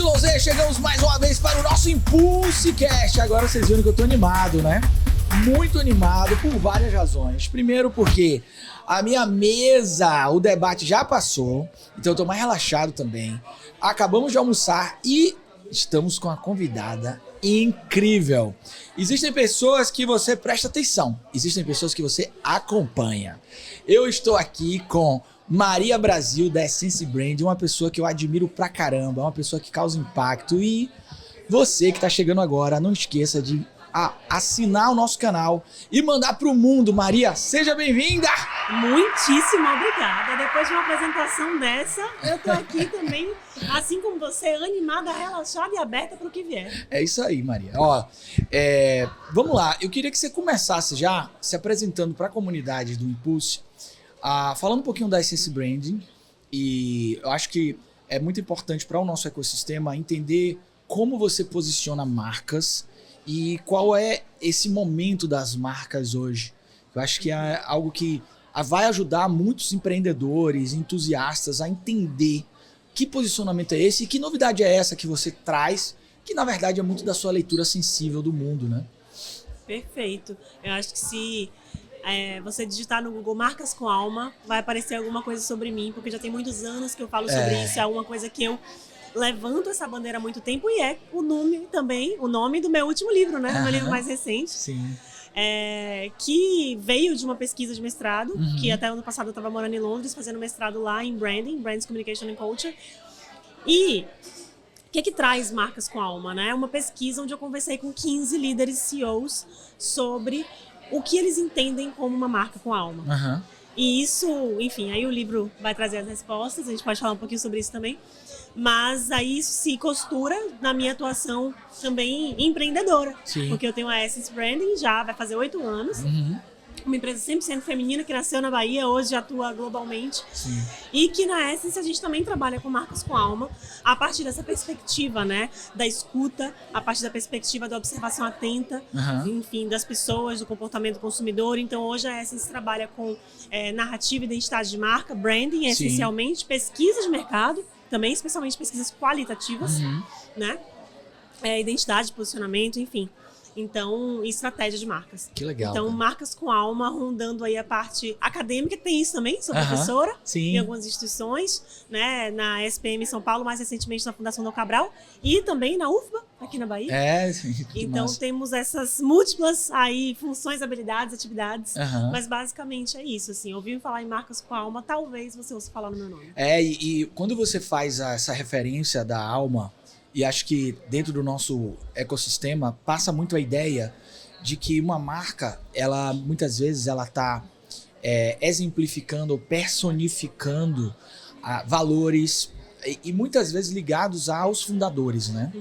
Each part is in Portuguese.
YZ, chegamos mais uma vez para o nosso Impulsecast. Agora vocês viram que eu tô animado, né? Muito animado por várias razões. Primeiro porque a minha mesa, o debate já passou, então eu tô mais relaxado também. Acabamos de almoçar e estamos com a convidada incrível. Existem pessoas que você presta atenção, existem pessoas que você acompanha. Eu estou aqui com Maria Brasil, da Essence Brand, uma pessoa que eu admiro pra caramba, uma pessoa que causa impacto. E você que tá chegando agora, não esqueça de assinar o nosso canal e mandar pro mundo. Maria, seja bem-vinda! Muitíssimo obrigada. Depois de uma apresentação dessa, eu tô aqui também, assim como você, animada, relaxada e aberta pro que vier. É isso aí, Maria. Ó, vamos lá. Eu queria que você começasse já se apresentando para a comunidade do Impulse, falando um pouquinho da Essence Branding. E eu acho que é muito importante para o nosso ecossistema entender como você posiciona marcas e qual é esse momento das marcas hoje. Eu acho que é algo que vai ajudar muitos empreendedores, entusiastas a entender que posicionamento é esse e que novidade é essa que você traz, que na verdade é muito da sua leitura sensível do mundo, né? Perfeito. Eu acho que se você digitar no Google Marcas com Alma, vai aparecer alguma coisa sobre mim, porque já tem muitos anos que eu falo sobre isso, é uma coisa que eu levanto essa bandeira há muito tempo e é o nome do meu último livro, né? Do meu livro mais recente. Sim. Que veio de uma pesquisa de mestrado, que até ano passado eu estava morando em Londres, fazendo mestrado lá em Brands, Communication and Culture. E o que traz Marcas com Alma, né? É uma pesquisa onde eu conversei com 15 líderes CEOs sobre o que eles entendem como uma marca com alma. E isso, enfim, aí o livro vai trazer as respostas, a gente pode falar um pouquinho sobre isso também. Mas aí isso se costura na minha atuação também empreendedora. Sim. Porque eu tenho a Essence Branding, já vai fazer 8 anos. Uma empresa 100% feminina que nasceu na Bahia, hoje atua globalmente. Sim. E que na Essence a gente também trabalha com marcas com alma a partir dessa perspectiva, né? Da escuta, a partir da perspectiva da observação atenta, enfim, das pessoas, do comportamento do consumidor. Então hoje a Essence trabalha com narrativa e identidade de marca, branding, essencialmente, pesquisa de mercado, também especialmente pesquisas qualitativas, né? Identidade, posicionamento, enfim. Então, estratégia de marcas. Que legal. Então, cara. Marcas com alma, rondando aí a parte acadêmica, tem isso também, sou professora Sim. em algumas instituições, né, na SPM em São Paulo, mais recentemente na Fundação Dom Cabral, e também na UFBA, aqui na Bahia. Sim. Então, temos essas múltiplas aí funções, habilidades, atividades, mas basicamente é isso, assim, ouviu falar em Marcas com alma, talvez você ouça falar no meu nome. E quando você faz essa referência da alma, e acho que dentro do nosso ecossistema passa muito a ideia de que uma marca, ela muitas vezes ela está exemplificando ou personificando valores e muitas vezes ligados aos fundadores, né?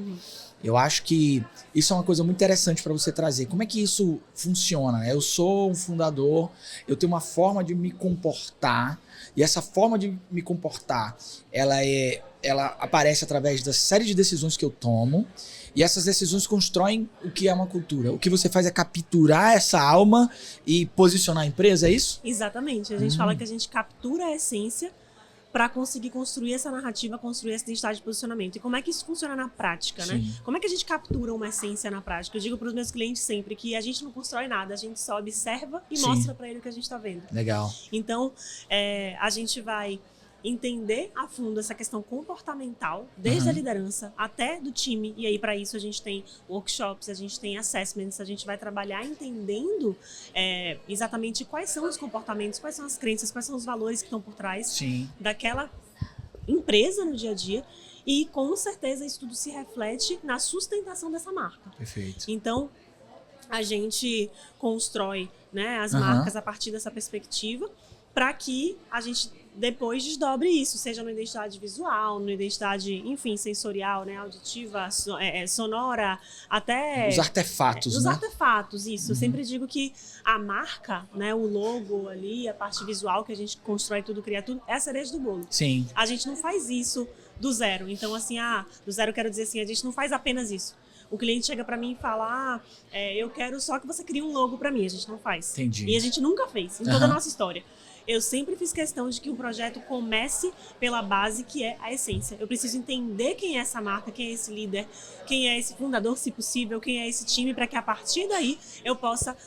Eu acho que isso é uma coisa muito interessante para você trazer. Como é que isso funciona, né? Eu sou um fundador, eu tenho uma forma de me comportar, e essa forma de me comportar, ela aparece através da série de decisões que eu tomo, e essas decisões constroem o que é uma cultura. O que você faz é capturar essa alma e posicionar a empresa, é isso? Exatamente. A gente fala que a gente captura a essência para conseguir construir essa narrativa, construir essa identidade de posicionamento. E como é que isso funciona na prática, né? Como é que a gente captura uma essência na prática? Eu digo para os meus clientes sempre que a gente não constrói nada, a gente só observa e mostra para ele o que a gente está vendo. Legal. Então, a gente vai entender a fundo essa questão comportamental, desde a liderança até do time, e aí para isso a gente tem workshops, a gente tem assessments, a gente vai trabalhar entendendo exatamente quais são os comportamentos, quais são as crenças, quais são os valores que estão por trás daquela empresa no dia a dia, e com certeza isso tudo se reflete na sustentação dessa marca. Perfeito. Então, a gente constrói, né, as marcas a partir dessa perspectiva, para que a gente depois desdobre isso, seja na identidade visual, na identidade, enfim, sensorial, né, auditiva, sonora, até... Os artefatos, os né? artefatos, isso. Eu sempre digo que a marca, né, o logo ali, a parte visual que a gente constrói tudo, cria tudo, é a cereja do bolo. Sim. A gente não faz isso do zero. Então, assim, do zero eu quero dizer assim, a gente não faz apenas isso. O cliente chega para mim e fala, eu quero só que você crie um logo para mim. A gente não faz. Entendi. E a gente nunca fez, em toda a nossa história. Eu sempre fiz questão de que um projeto comece pela base, que é a essência. Eu preciso entender quem é essa marca, quem é esse líder, quem é esse fundador, se possível, quem é esse time, para que a partir daí eu possa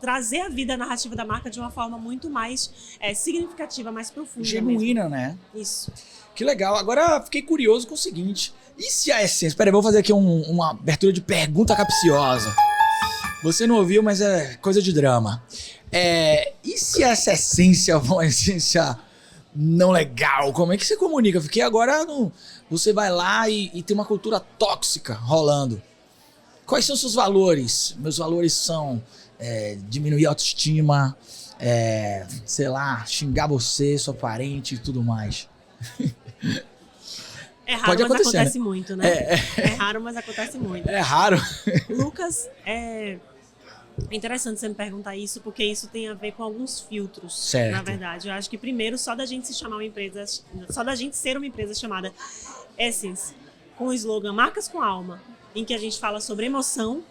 trazer a vida, a narrativa da marca de uma forma muito mais significativa, mais profunda. Genuína, mesmo. né? Isso. Que legal. Agora fiquei curioso com o seguinte. E se a essência... Peraí, vou fazer aqui uma abertura de pergunta capciosa. Você não ouviu, mas é coisa de drama. E se essa essência for uma essência não legal? Como é que você comunica? Porque agora você vai lá e tem uma cultura tóxica rolando. Quais são os seus valores? Meus valores são diminuir a autoestima, sei lá, xingar você, sua parente e tudo mais. É raro, Pode mas acontecer, acontece né? muito, né? É raro, mas acontece muito. É raro. Lucas, é interessante você me perguntar isso, porque isso tem a ver com alguns filtros, certo. Na verdade. Eu acho que primeiro, só da gente se chamar uma empresa, só da gente ser uma empresa chamada Essence, com o slogan Marcas com Alma, em que a gente fala sobre emoção.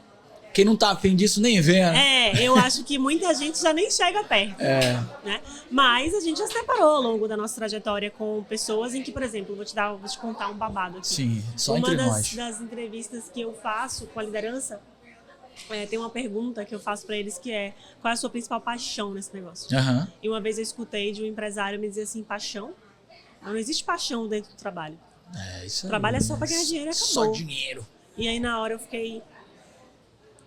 Quem não tá afim disso nem vê, né? Eu acho que muita gente já nem chega perto. Né? Mas a gente já separou ao longo da nossa trajetória com pessoas em que, por exemplo, vou te contar um babado aqui. Sim, só entre nós. Uma das entrevistas que eu faço com a liderança, tem uma pergunta que eu faço pra eles que é: qual é a sua principal paixão nesse negócio? E uma vez eu escutei de um empresário me dizer assim: paixão? Não existe paixão dentro do trabalho. Isso aí. Trabalho é só pra ganhar dinheiro e acabou. Só dinheiro. E aí na hora eu fiquei...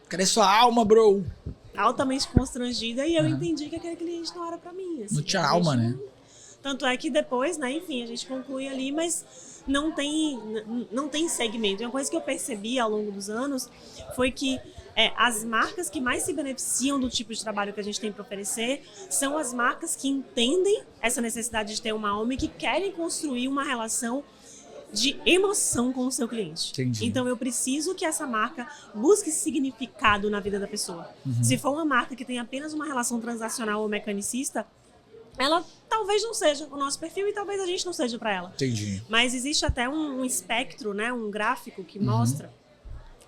Cadê sua alma, bro? Altamente constrangida e eu entendi que aquele cliente não era pra mim. Assim, não tinha alma, né? Tanto é que depois, né, enfim, a gente conclui ali, mas não tem segmento. E uma coisa que eu percebi ao longo dos anos foi que as marcas que mais se beneficiam do tipo de trabalho que a gente tem para oferecer são as marcas que entendem essa necessidade de ter uma alma e que querem construir uma relação de emoção com o seu cliente. Entendi. Então eu preciso que essa marca busque significado na vida da pessoa. Se for uma marca que tem apenas uma relação transacional ou mecanicista, ela talvez não seja o nosso perfil e talvez a gente não seja para ela. Entendi. Mas existe até um espectro, né, um gráfico que mostra.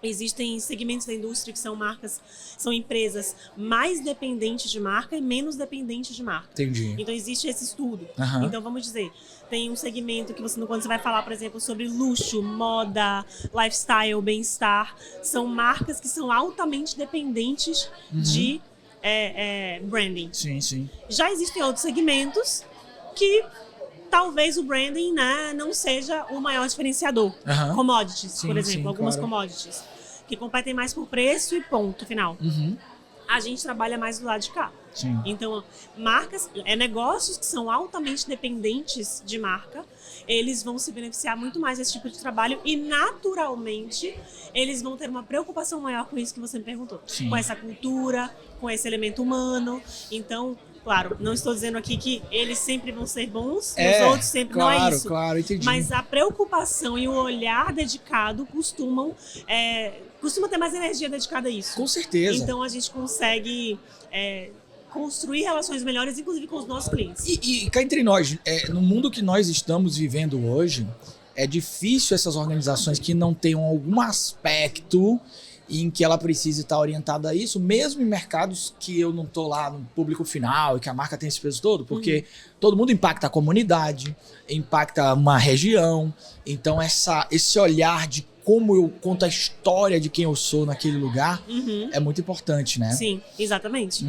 Existem segmentos da indústria que são empresas mais dependentes de marca e menos dependentes de marca. Entendi. Então existe esse estudo. Então vamos dizer, tem um segmento que quando você vai falar, por exemplo, sobre luxo, moda, lifestyle, bem-estar, são marcas que são altamente dependentes de branding. Sim, sim. Já existem outros segmentos que talvez o branding, né, não seja o maior diferenciador. Commodities, sim, por exemplo, sim, algumas claro. commodities, que competem mais por preço e ponto final. A gente trabalha mais do lado de cá. Sim. Então, negócios que são altamente dependentes de marca, eles vão se beneficiar muito mais desse tipo de trabalho e, naturalmente, eles vão ter uma preocupação maior com isso que você me perguntou. Sim. Com essa cultura, com esse elemento humano. Então, claro, não estou dizendo aqui que eles sempre vão ser bons, os outros sempre claro, não é isso. Claro, entendi. Mas a preocupação e o olhar dedicado costuma ter mais energia dedicada a isso. Com certeza. Então a gente consegue construir relações melhores, inclusive com os nossos clientes. E cá entre nós, no mundo que nós estamos vivendo hoje, é difícil essas organizações que não tenham algum aspecto em que ela precise estar orientada a isso, mesmo em mercados que eu não estou lá no público final e que a marca tem esse peso todo, porque todo mundo impacta a comunidade, impacta uma região. Então esse olhar de como eu conto a história de quem eu sou naquele lugar é muito importante, né? Sim, exatamente.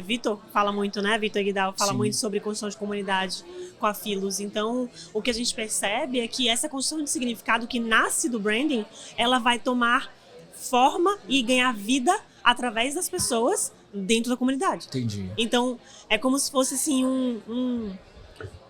Vitor fala muito, né? Vitor Guidal fala Sim. muito sobre construção de comunidade com a Filos. Então, o que a gente percebe é que essa construção de significado que nasce do branding, ela vai tomar forma e ganhar vida através das pessoas dentro da comunidade. Entendi. Então, é como se fosse assim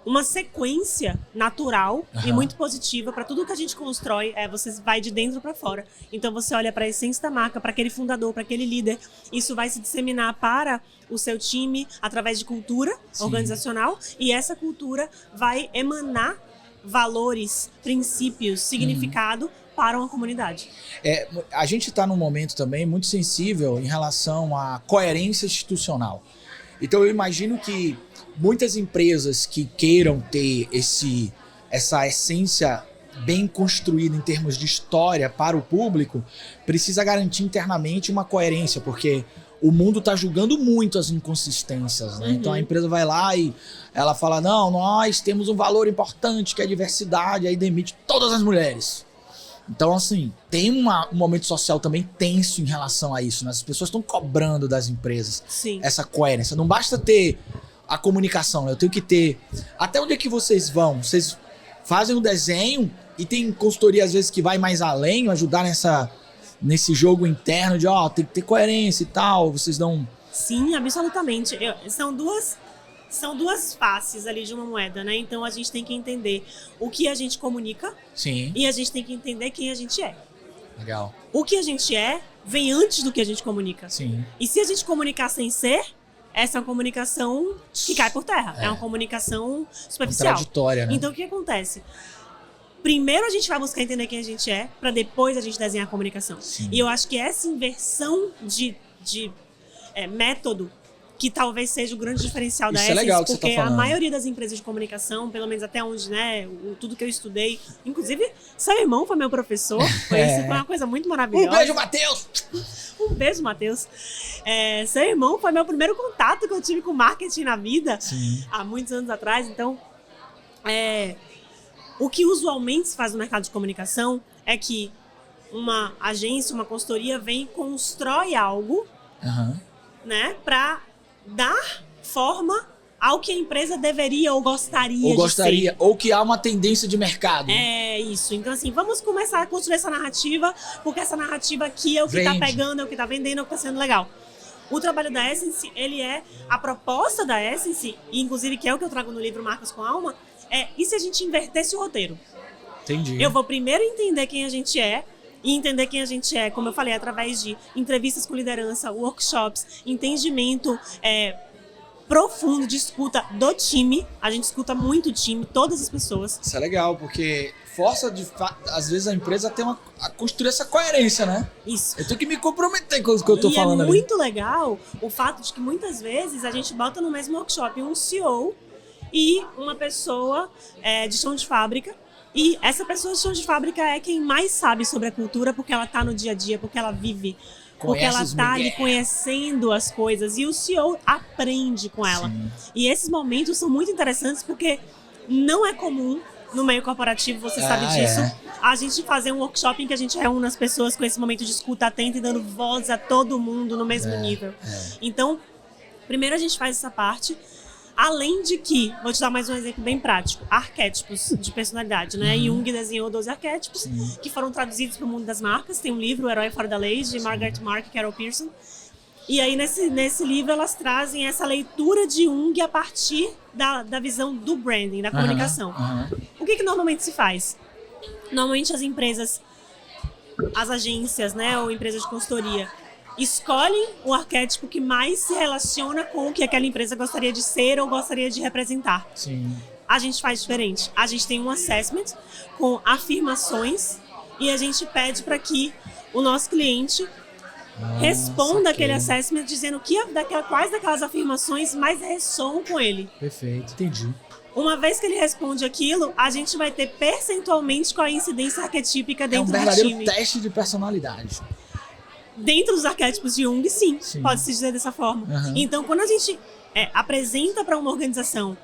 uma sequência natural e muito positiva para tudo que a gente constrói. Você vai de dentro para fora. Então você olha para a essência da marca, para aquele fundador, para aquele líder. Isso vai se disseminar para o seu time através de cultura organizacional, e essa cultura vai emanar valores, princípios, significado para uma comunidade. A gente está num momento também muito sensível em relação à coerência institucional. Então eu imagino que muitas empresas que queiram ter essa essência bem construída em termos de história para o público, precisa garantir internamente uma coerência, porque o mundo está julgando muito as inconsistências, né? Então a empresa vai lá e ela fala, não, nós temos um valor importante que é a diversidade, aí demite todas as mulheres. Então, assim, tem um momento social também tenso em relação a isso, né? As pessoas estão cobrando das empresas essa coerência. Não basta ter a comunicação, né? Eu tenho que ter... Até onde é que vocês vão? Vocês fazem um desenho e tem consultoria, às vezes, que vai mais além, ajudar nesse jogo interno de, tem que ter coerência e tal. Vocês dão... Sim, absolutamente. São duas faces ali de uma moeda, né? Então a gente tem que entender o que a gente comunica. Sim. E a gente tem que entender quem a gente é. Legal. O que a gente é vem antes do que a gente comunica. Sim. E se a gente comunicar sem ser, essa é uma comunicação que cai por terra. É uma comunicação superficial. Contraditória, né? Então o que acontece? Primeiro a gente vai buscar entender quem a gente é, para depois a gente desenhar a comunicação. Sim. E eu acho que essa inversão de método que talvez seja o grande diferencial da Essence, legal que porque você tá a falando. maioria das empresas de comunicação, pelo menos até onde, né, tudo que eu estudei, inclusive seu irmão foi meu professor, isso foi uma coisa muito maravilhosa. Um beijo, Matheus! Um beijo, Matheus. Seu irmão foi meu primeiro contato que eu tive com marketing na vida, há muitos anos atrás, então o que usualmente se faz no mercado de comunicação é que uma agência, uma consultoria vem e constrói algo, né, para dar forma ao que a empresa deveria ou gostaria de ser. Ou que há uma tendência de mercado. É isso. Então, assim, vamos começar a construir essa narrativa, porque essa narrativa aqui é o que está pegando, é o que está vendendo, é o que está sendo legal. O trabalho da Essence, ele é a proposta da Essence, e inclusive que é o que eu trago no livro Marcas com Alma, e se a gente invertesse o roteiro? Entendi. Eu vou primeiro entender quem a gente é, e entender quem a gente é, como eu falei, através de entrevistas com liderança, workshops, entendimento profundo de escuta do time. A gente escuta muito o time, todas as pessoas. Isso é legal, porque força, às vezes, a empresa a construir essa coerência, né? Isso. Eu tenho que me comprometer com o que eu tô falando ali. E é muito legal o fato de que muitas vezes a gente bota no mesmo workshop um CEO e uma pessoa de chão de fábrica. E essa pessoa de chão de fábrica é quem mais sabe sobre a cultura, porque ela tá no dia a dia, porque ela vive, porque ela tá ali conhecendo as coisas. E o CEO aprende com ela. Sim. E esses momentos são muito interessantes, porque não é comum no meio corporativo, você sabe disso, a gente fazer um workshop em que a gente reúne as pessoas com esse momento de escuta atenta e dando voz a todo mundo no mesmo nível. Então, primeiro a gente faz essa parte. Além de que, vou te dar mais um exemplo bem prático, arquétipos de personalidade, né? Jung desenhou 12 arquétipos que foram traduzidos para o mundo das marcas. Tem um livro, O Herói Fora da Lei, de Margaret Mark e Carol Pearson. E aí, nesse livro, elas trazem essa leitura de Jung a partir da visão do branding, da comunicação. O que normalmente se faz? Normalmente as empresas, as agências, né, ou empresas de consultoria, escolhem o arquétipo que mais se relaciona com o que aquela empresa gostaria de ser ou gostaria de representar. Sim. A gente faz diferente. A gente tem um assessment com afirmações e a gente pede para que o nosso cliente responda aquele assessment dizendo quais daquelas afirmações mais ressoam com ele. Perfeito, entendi. Uma vez que ele responde aquilo, a gente vai ter percentualmente qual é a incidência arquetípica dentro do time. É um verdadeiro teste de personalidade. Dentro dos arquétipos de Jung, sim. Pode-se dizer dessa forma. Então, quando a gente apresenta para uma organização,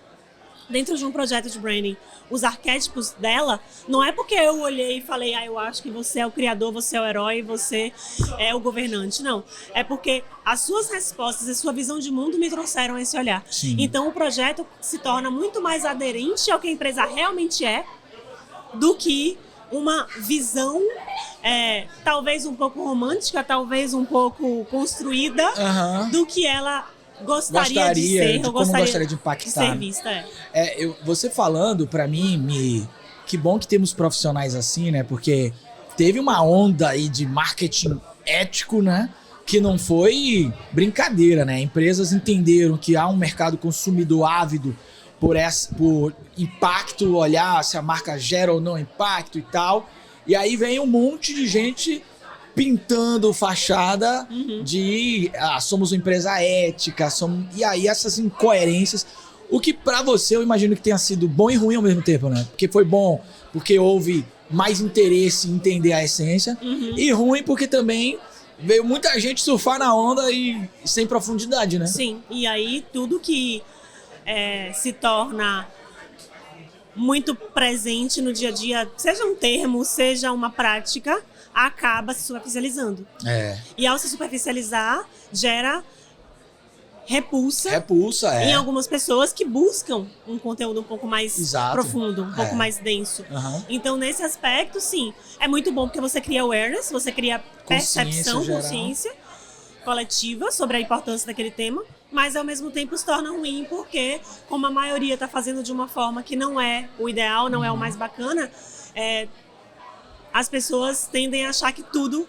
dentro de um projeto de branding, os arquétipos dela, não é porque eu olhei e falei, eu acho que você é o criador, você é o herói, você é o governante. Não. É porque as suas respostas e sua visão de mundo me trouxeram esse olhar. Sim. Então, o projeto se torna muito mais aderente ao que a empresa realmente é do que uma visão talvez um pouco romântica, talvez um pouco construída do que ela gostaria de ser, ou gostaria de impactar. De ser vista, você falando, pra mim, que bom que temos profissionais assim, né? Porque teve uma onda aí de marketing ético, né? Que não foi brincadeira, né? Empresas entenderam que há um mercado consumidor ávido por impacto, olhar se a marca gera ou não impacto e tal. E aí vem um monte de gente pintando fachada de somos uma empresa ética, e aí essas incoerências. O que pra você eu imagino que tenha sido bom e ruim ao mesmo tempo, né? Porque foi bom porque houve mais interesse em entender a essência, e ruim porque também veio muita gente surfar na onda e sem profundidade, né? Sim, e aí tudo que se torna muito presente no dia a dia, seja um termo, seja uma prática, acaba se superficializando. E ao se superficializar, gera repulsa em algumas pessoas que buscam um conteúdo um pouco mais profundo, um pouco mais denso. Então, nesse aspecto, sim, é muito bom porque você cria awareness, você cria percepção, consciência coletiva sobre a importância daquele tema, mas ao mesmo tempo se torna ruim porque, como a maioria está fazendo de uma forma que não é o ideal, não é o mais bacana, as pessoas tendem a achar que tudo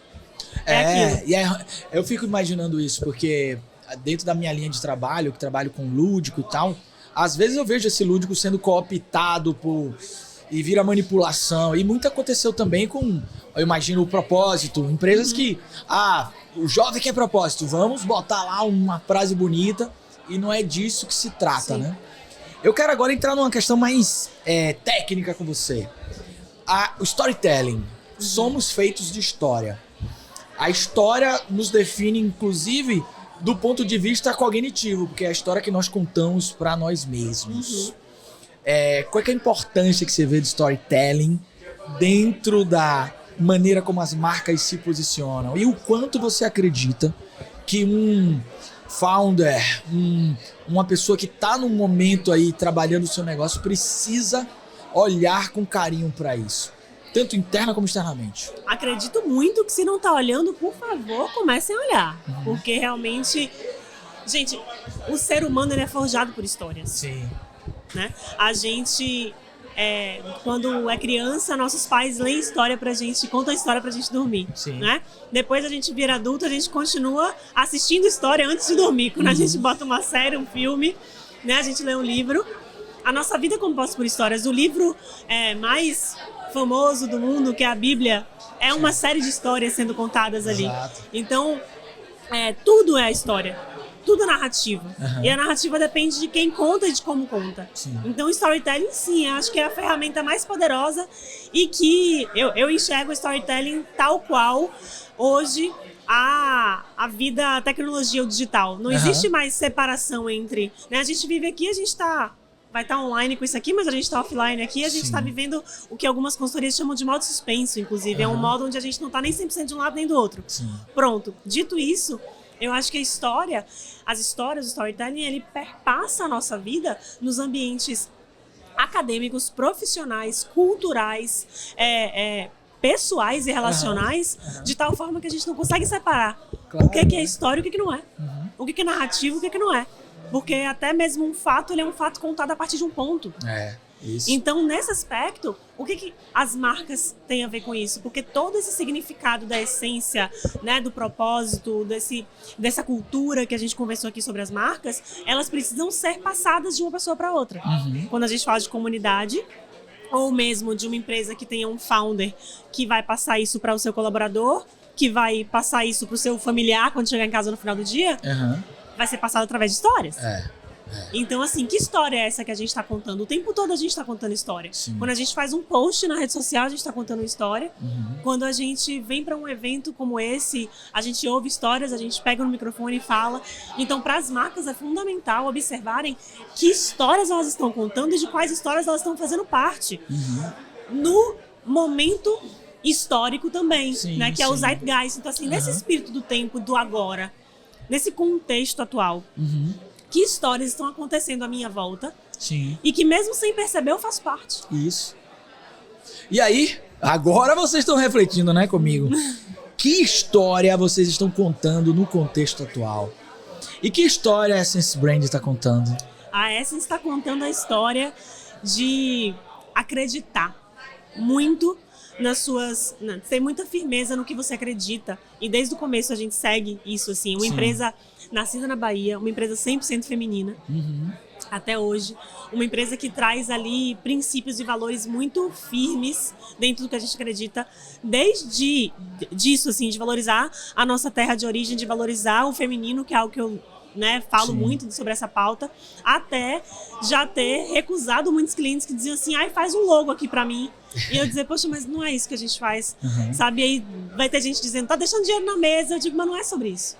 é aquilo. E eu fico imaginando isso, porque dentro da minha linha de trabalho, que trabalho com lúdico e tal, às vezes eu vejo esse lúdico sendo cooptado e vira manipulação. E muito aconteceu também com, eu imagino, o propósito. Empresas que, o jovem quer propósito, vamos botar lá uma frase bonita, e não é disso que se trata, né? Eu quero agora entrar numa questão mais técnica com você. O storytelling. Somos feitos de história. A história nos define, inclusive, do ponto de vista cognitivo, porque é a história que nós contamos para nós mesmos. Qual é a importância que você vê do storytelling dentro da maneira como as marcas se posicionam? E o quanto você acredita que um founder, uma pessoa que está num momento aí trabalhando o seu negócio, precisa olhar com carinho para isso? Tanto interna como externamente. Acredito muito que se não tá olhando, por favor, comecem a olhar. Porque realmente, gente, o ser humano ele é forjado por histórias. Sim. Né? A gente, quando é criança, nossos pais leem história pra gente, contam a história pra gente dormir. Sim. Né? Depois a gente vira adulto, a gente continua assistindo história antes de dormir. Quando a gente bota uma série, um filme, né? A gente lê um livro. A nossa vida é composta por histórias. O livro mais famoso do mundo, que é a Bíblia, é uma série de histórias sendo contadas ali. Exato. Então, tudo é história. Tudo é narrativa. E a narrativa depende de quem conta e de como conta. Sim. Então, o storytelling, sim, acho que é a ferramenta mais poderosa e que eu enxergo o storytelling tal qual hoje a vida, a tecnologia, o digital. Não existe mais separação entre... Né? A gente vive aqui, a gente vai estar online com isso aqui, mas a gente está offline aqui, a gente está vivendo o que algumas consultorias chamam de modo suspenso, inclusive. É um modo onde a gente não está nem 100% de um lado nem do outro. Sim. Pronto. Dito isso, eu acho que as histórias, o storytelling, ele perpassa a nossa vida nos ambientes acadêmicos, profissionais, culturais, pessoais e relacionais, de tal forma que a gente não consegue separar o que é história e o que não é. O que é narrativo e o que não é. Porque até mesmo um fato, ele é um fato contado a partir de um ponto. Isso. Então, nesse aspecto, o que as marcas têm a ver com isso? Porque todo esse significado da essência, né, do propósito, dessa cultura que a gente conversou aqui sobre as marcas, elas precisam ser passadas de uma pessoa para outra. Quando a gente fala de comunidade, ou mesmo de uma empresa que tenha um founder que vai passar isso para o seu colaborador, que vai passar isso para o seu familiar quando chegar em casa no final do dia, vai ser passado através de histórias. Então, assim, que história é essa que a gente está contando? O tempo todo a gente está contando história. Sim. Quando a gente faz um post na rede social, a gente está contando uma história. Quando a gente vem para um evento como esse, a gente ouve histórias, a gente pega no microfone e fala. Então, para as marcas é fundamental observarem que histórias elas estão contando e de quais histórias elas estão fazendo parte. No momento histórico também, né? Que é o Zeitgeist. Então, assim, nesse espírito do tempo, do agora, nesse contexto atual, que histórias estão acontecendo à minha volta e que mesmo sem perceber eu faço parte. Isso. E aí, agora vocês estão refletindo, né, comigo? Que história vocês estão contando no contexto atual? E que história a Essence Brand está contando? A Essence está contando a história de acreditar muito ter muita firmeza no que você acredita. E desde o começo a gente segue isso, assim. Uma empresa nascida na Bahia, uma empresa 100% feminina, até hoje. Uma empresa que traz ali princípios e valores muito firmes dentro do que a gente acredita. Desde disso, assim, de valorizar a nossa terra de origem, de valorizar o feminino, que é algo que eu né, falo Sim. muito sobre essa pauta, até já ter recusado muitos clientes que diziam assim, ai, faz um logo aqui pra mim. E eu dizer, poxa, mas não é isso que a gente faz, sabe? E aí vai ter gente dizendo, tá deixando dinheiro na mesa. Eu digo, mas não é sobre isso.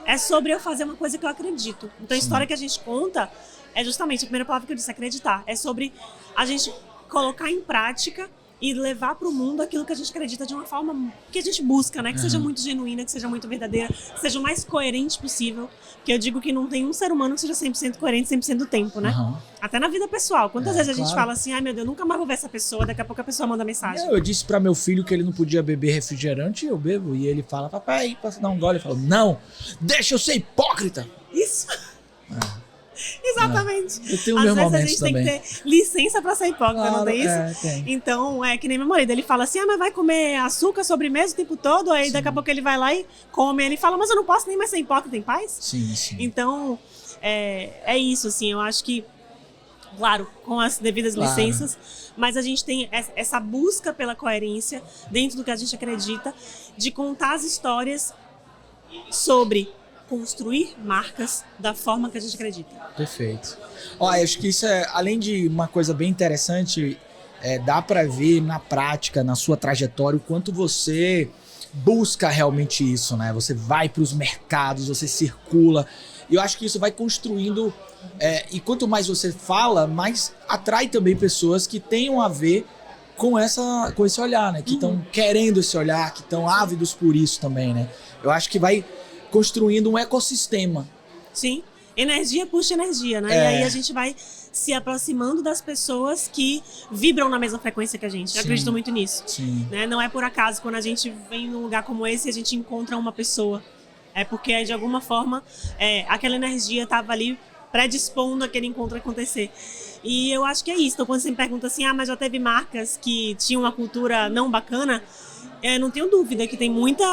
É sobre eu fazer uma coisa que eu acredito. Então a história que a gente conta é justamente a primeira palavra que eu disse, acreditar. É sobre a gente colocar em prática e levar para o mundo aquilo que a gente acredita de uma forma que a gente busca, né? Que seja muito genuína, que seja muito verdadeira, que seja o mais coerente possível. Porque eu digo que não tem um ser humano que seja 100% coerente 100% do tempo, né? Até na vida pessoal. Quantas vezes a gente fala assim, ai meu Deus, nunca mais vou ver essa pessoa, daqui a pouco a pessoa manda mensagem. Eu disse para meu filho que ele não podia beber refrigerante, eu bebo. E ele fala, papai, posso dar um gole? Eu falo, não, deixa eu ser hipócrita. Isso. Exatamente. Eu tenho o Às meu vezes momento a gente também. tem que ter licença pra ser hipócrita, não tem isso? Tem. Então, é que nem meu marido, ele fala assim, mas vai comer açúcar, sobremesa o tempo todo, aí daqui a pouco ele vai lá e come, ele fala, mas eu não posso nem mais ser hipócrita em paz? Sim. Então, é isso, assim, eu acho que, claro, com as devidas licenças, mas a gente tem essa busca pela coerência dentro do que a gente acredita, de contar as histórias sobre construir marcas da forma que a gente acredita. Perfeito. Acho que isso além de uma coisa bem interessante, dá para ver na prática, na sua trajetória, o quanto você busca realmente isso, né? Você vai para os mercados, você circula, e eu acho que isso vai construindo, e quanto mais você fala, mais atrai também pessoas que tenham a ver com esse olhar, né? Que estão querendo esse olhar, que estão ávidos por isso também, né? Eu acho que vai construindo um ecossistema. Sim, energia puxa energia, né? E aí a gente vai se aproximando das pessoas que vibram na mesma frequência que a gente. Eu acredito muito nisso. Sim. Né? Não é por acaso quando a gente vem num lugar como esse e a gente encontra uma pessoa. É porque, de alguma forma, aquela energia estava ali predispondo aquele encontro acontecer. E eu acho que é isso. Então, quando você me pergunta assim, mas já teve marcas que tinham uma cultura não bacana, não tenho dúvida que tem muita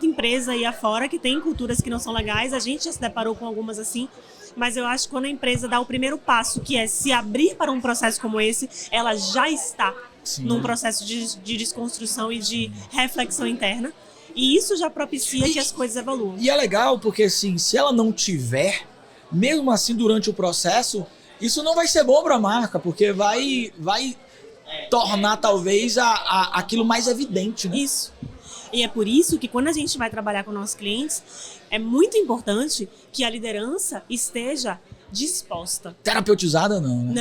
empresa aí afora que tem culturas que não são legais. A gente já se deparou com algumas assim. Mas eu acho que quando a empresa dá o primeiro passo, que é se abrir para um processo como esse, ela já está num processo de desconstrução e de reflexão interna. E isso já propicia que as coisas evoluam. E é legal porque, assim, se ela não tiver, mesmo assim, durante o processo, isso não vai ser bom para a marca, porque vai tornar, talvez, aquilo mais evidente, né? Isso. E é por isso que quando a gente vai trabalhar com nossos clientes, é muito importante que a liderança esteja disposta. Terapeutizada não, né?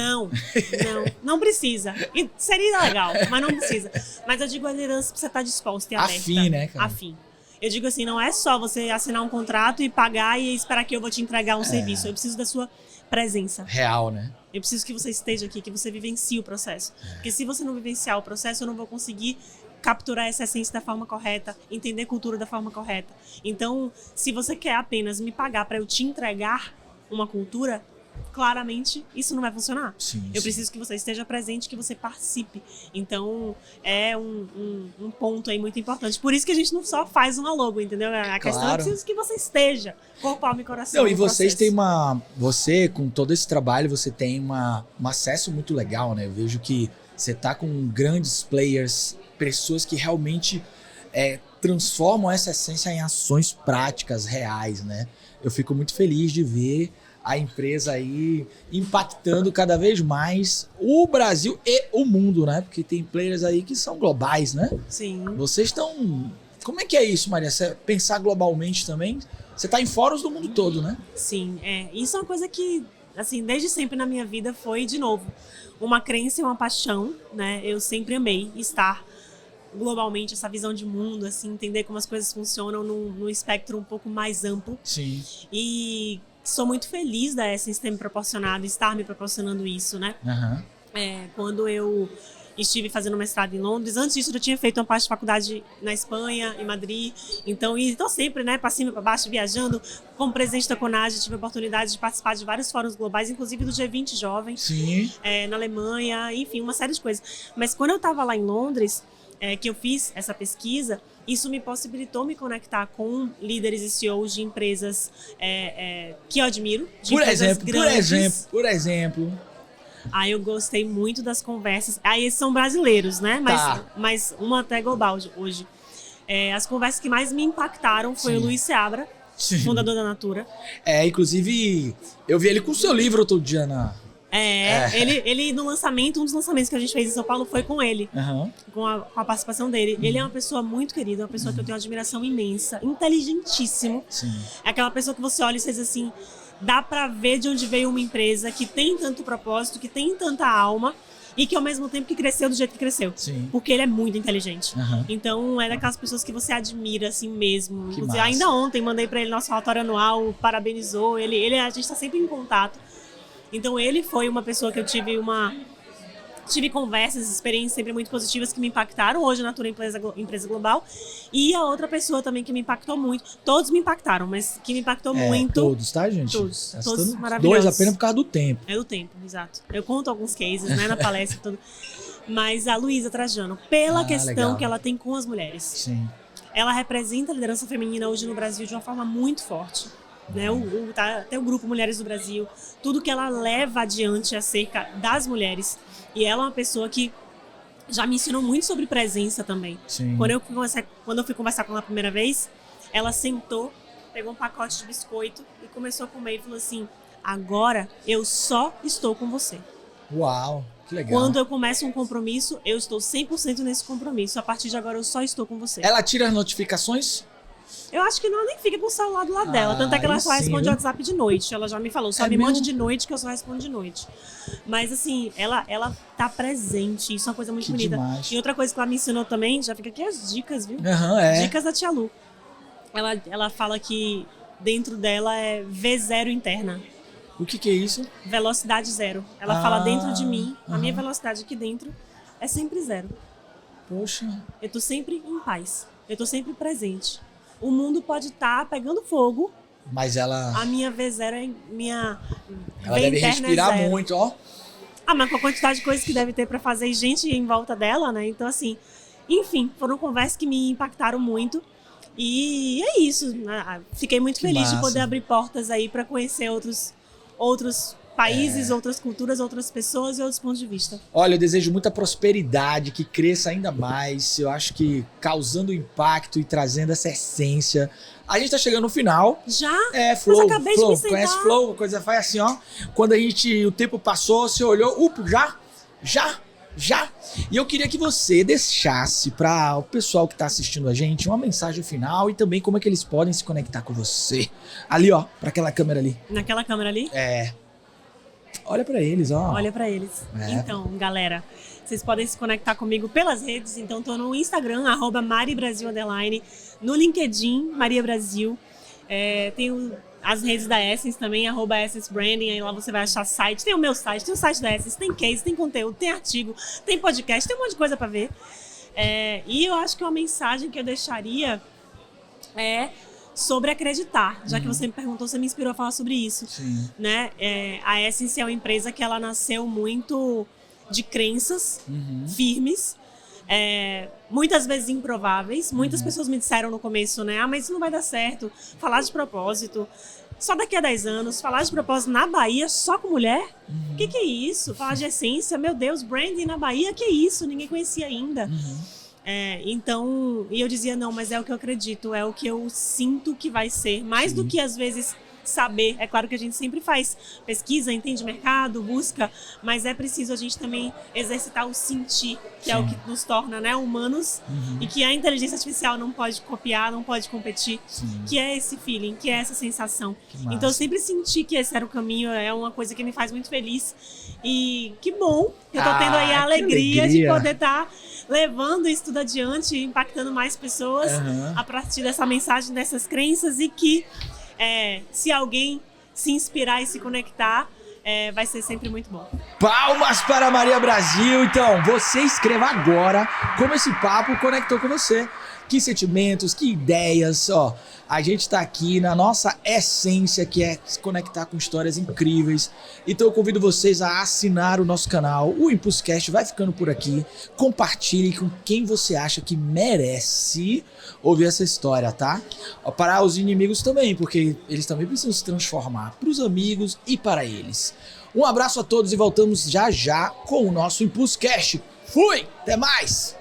Não precisa. E seria legal, mas não precisa. Mas eu digo, a liderança precisa estar disposta e aberta. Afim, né, cara? Afim. Eu digo assim, não é só você assinar um contrato e pagar e esperar que eu vou te entregar um serviço. Eu preciso da sua presença. Real, né? Eu preciso que você esteja aqui, que você vivencie o processo. Porque se você não vivenciar o processo, eu não vou conseguir capturar essa essência da forma correta, entender cultura da forma correta. Então, se você quer apenas me pagar para eu te entregar uma cultura, claramente isso não vai funcionar. Eu preciso que você esteja presente, que você participe. Então, é um ponto aí muito importante. Por isso que a gente não só faz uma logo, entendeu? A questão é preciso que você esteja corpo, alma e coração. Não, e vocês têm você, com todo esse trabalho, você tem um acesso muito legal, né? Eu vejo que você tá com grandes players, pessoas que realmente transformam essa essência em ações práticas, reais, né? Eu fico muito feliz de ver a empresa aí impactando cada vez mais o Brasil e o mundo, né? Porque tem players aí que são globais, né? Sim. Vocês estão... Como é que é isso, Maria? Você pensar globalmente também? Você está em fóruns do mundo todo, né? Sim, isso é uma coisa que, assim, desde sempre na minha vida foi, de novo, uma crença e uma paixão, né? Eu sempre amei estar globalmente, essa visão de mundo, assim, entender como as coisas funcionam num espectro um pouco mais amplo. Sim. E sou muito feliz da Essence ter me proporcionado, estar me proporcionando isso, né? Quando eu estive fazendo mestrado em Londres, antes disso eu tinha feito uma parte de faculdade na Espanha, em Madrid, então estou sempre, né, para cima e para baixo, viajando. Como presidente da CONAGE, tive a oportunidade de participar de vários fóruns globais, inclusive do G20 Jovem, na Alemanha, enfim, uma série de coisas. Mas quando eu estava lá em Londres, que eu fiz essa pesquisa, isso me possibilitou me conectar com líderes e CEOs de empresas que eu admiro, de empresas grandes. Por exemplo. Aí eu gostei muito das conversas. Aí esses são brasileiros, né? Mas uma até global hoje. As conversas que mais me impactaram foi o Luiz Seabra, Sim. fundador da Natura. Inclusive, eu vi ele com o seu livro outro dia na... Ele no lançamento, um dos lançamentos que a gente fez em São Paulo foi com ele, com a participação dele. Ele é uma pessoa muito querida, uma pessoa que eu tenho uma admiração imensa, inteligentíssimo. Sim. É aquela pessoa que você olha e diz assim, dá pra ver de onde veio uma empresa que tem tanto propósito, que tem tanta alma e que ao mesmo tempo que cresceu do jeito que cresceu. Sim. Porque ele é muito inteligente. Então é daquelas pessoas que você admira assim mesmo. Que Inclusive, massa. ainda ontem mandei pra ele nosso relatório anual, parabenizou. A gente tá sempre em contato. Então ele foi uma pessoa que eu tive conversas, experiências sempre muito positivas que me impactaram. Hoje a Natura é empresa global. E a outra pessoa também que me impactou muito. Todos me impactaram, mas que me impactou muito. Todos, tá, gente? Todos Todos maravilhosos. 2 apenas por causa do tempo. É do tempo, exato. Eu conto alguns cases, né, na palestra. Tudo. Mas a Luísa Trajano, pela questão legal. que ela tem com as mulheres. Sim. Ela representa a liderança feminina hoje no Brasil de uma forma muito forte. Né, até o grupo Mulheres do Brasil, tudo que ela leva adiante acerca das mulheres. E ela é uma pessoa que já me ensinou muito sobre presença também. Sim. Quando eu fui conversar com ela a primeira vez, ela sentou, pegou um pacote de biscoito e começou a comer e falou assim, agora eu só estou com você. Uau, que legal. Quando eu começo um compromisso, eu estou 100% nesse compromisso. A partir de agora eu só estou com você. Ela tira as notificações? Eu acho que ela nem fica com o celular do lado dela. Tanto é que ela só responde WhatsApp de noite. Ela já me falou, só me mande de noite que eu só respondo de noite. Mas assim, ela tá presente. Isso é uma coisa muito bonita. Demais. E outra coisa que ela me ensinou também, já fica aqui as dicas, viu? Dicas da tia Lu. Ela fala que dentro dela é V0 interna. O que é isso? Velocidade zero. Ela fala dentro de mim, a minha velocidade aqui dentro é sempre zero. Poxa. Eu tô sempre em paz. Eu tô sempre presente. O mundo pode estar pegando fogo, mas ela... A minha V0 é minha... Ela deve respirar muito, ó. Mas com a quantidade de coisas que deve ter pra fazer e gente em volta dela, né? Então, assim... Enfim, foram conversas que me impactaram muito. E é isso. Fiquei muito feliz de poder abrir portas aí pra conhecer outros países, outras culturas, outras pessoas e outros pontos de vista. Olha, eu desejo muita prosperidade, que cresça ainda mais. Eu acho que causando impacto e trazendo essa essência. A gente tá chegando no final. Já? Flow. Mas acabei de me sentar. Conhece Flow? A coisa faz assim, ó. Quando o tempo passou, você olhou, já. E eu queria que você deixasse para o pessoal que tá assistindo a gente uma mensagem final e também como é que eles podem se conectar com você. Ali, ó, para aquela câmera ali. Naquela câmera ali? Olha pra eles, ó. Olha pra eles. Então, galera, vocês podem se conectar comigo pelas redes. Então, tô no Instagram, @maribrasil_, no LinkedIn, Maria Brasil. Tenho as redes da Essence também, @EssenceBranding. Aí lá você vai achar site. Tem o meu site, tem o site da Essence, tem case, tem conteúdo, tem artigo, tem podcast, tem um monte de coisa pra ver. E eu acho que uma mensagem que eu deixaria é sobre acreditar, já que você me perguntou, você me inspirou a falar sobre isso. Sim. Né? A Essence é uma empresa que ela nasceu muito de crenças firmes, muitas vezes improváveis. Muitas pessoas me disseram no começo, né? Mas isso não vai dar certo. Falar de propósito só daqui a 10 anos, falar de propósito na Bahia só com mulher? O que é isso? Falar de essência, meu Deus, branding na Bahia, que é isso? Ninguém conhecia ainda. Então, e eu dizia, não, mas é o que eu acredito, é o que eu sinto que vai ser, mais do que às vezes saber. É claro que a gente sempre faz pesquisa, entende mercado, busca, mas é preciso a gente também exercitar o sentir, que é o que nos torna, né, humanos, e que a inteligência artificial não pode copiar, não pode competir, que é esse feeling, que é essa sensação. Então eu sempre senti que esse era o caminho, é uma coisa que me faz muito feliz. E que bom que eu tô tendo aí a alegria de poder estar levando isso tudo adiante, impactando mais pessoas a partir dessa mensagem, dessas crenças, e que se alguém se inspirar e se conectar, vai ser sempre muito bom. Palmas para Maria Brasil. Então, você escreva agora como esse papo conectou com você. Que sentimentos, que ideias, ó. A gente tá aqui na nossa essência, que é se conectar com histórias incríveis. Então eu convido vocês a assinar o nosso canal. O Impulsecast vai ficando por aqui. Compartilhe com quem você acha que merece ouvir essa história, tá? Para os inimigos também, porque eles também precisam se transformar. Para os amigos e para eles. Um abraço a todos e voltamos já com o nosso Impulsecast. Fui! Até mais!